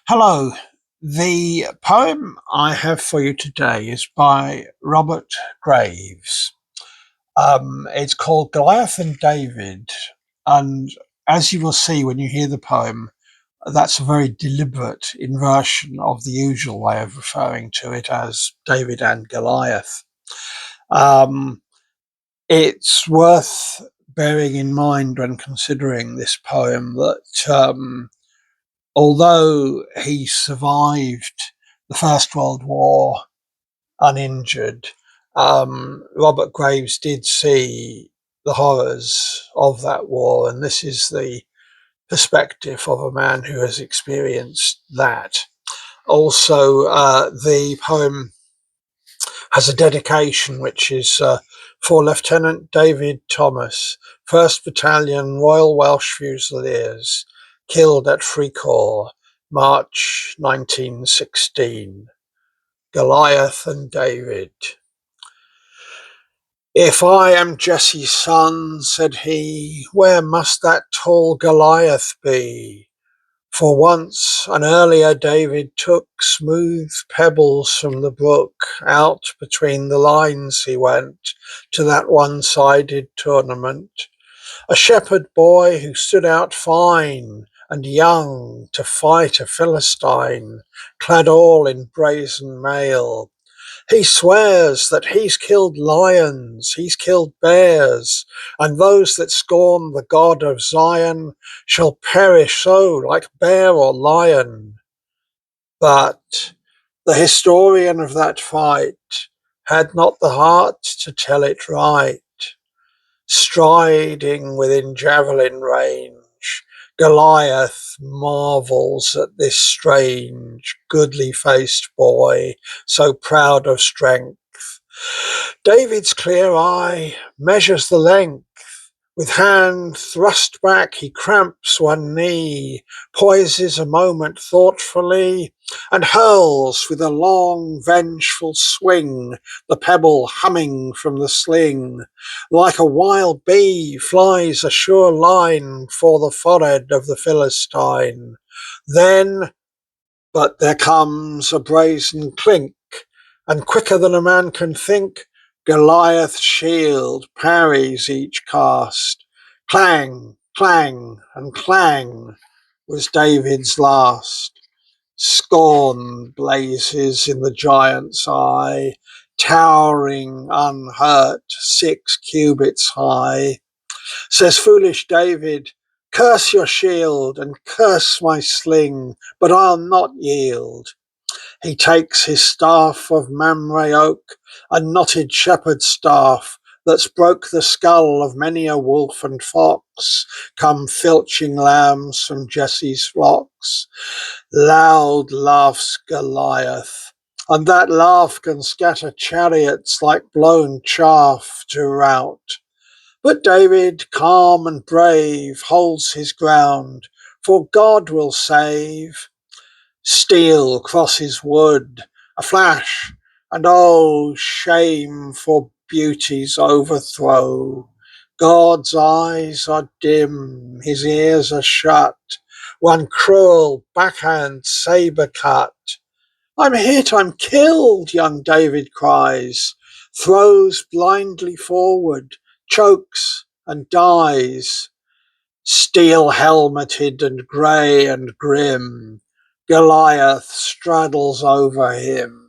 Hello. The poem I have for you today is by Robert Graves. It's called Goliath and David. And as you will see when you hear the poem, that's a very deliberate inversion of the usual way of referring to it as David and Goliath. Um, it's worth bearing in mind when considering this poem that although he survived the First World War uninjured, Robert Graves did see the horrors of that war, and this is the perspective of a man who has experienced that. Also, the poem has a dedication which is for Lieutenant David Thomas, 1st Battalion Royal Welsh Fusiliers, killed at Fricourt, March 1916. Goliath and David. "If I am Jesse's son," said he, "where must that tall Goliath be? For once, an earlier David took smooth pebbles from the brook, out between the lines he went to that one-sided tournament. A shepherd boy who stood out fine and young to fight a Philistine, clad all in brazen mail. He swears that he's killed lions, he's killed bears, and those that scorn the God of Zion shall perish so like bear or lion." But the historian of that fight had not the heart to tell it right. Striding within javelin range, Goliath marvels at this strange, goodly-faced boy, so proud of strength. David's clear eye measures the length. With hand thrust back, he cramps one knee, poises a moment thoughtfully, and hurls with a long, vengeful swing, the pebble humming from the sling. Like a wild bee flies a sure line for the forehead of the Philistine. Then, but there comes a brazen clink, and quicker than a man can think, Goliath's shield parries each cast. Clang, clang, and clang was David's last. Scorn blazes in the giant's eye, towering unhurt 6 cubits high. Says foolish David, "Curse your shield and curse my sling, but I'll not yield." He takes his staff of Mamre oak, a knotted shepherd's staff that's broke the skull of many a wolf and fox, come filching lambs from Jesse's flocks. Loud laughs Goliath, and that laugh can scatter chariots like blown chaff to rout. But David, calm and brave, holds his ground, for God will save. Steel crosses wood, a flash, and oh, shame for beauty's overthrow. God's eyes are dim, his ears are shut, one cruel backhand sabre cut. "I'm hit, I'm killed," young David cries, throws blindly forward, chokes and dies. Steel helmeted and grey and grim, Goliath straddles over him.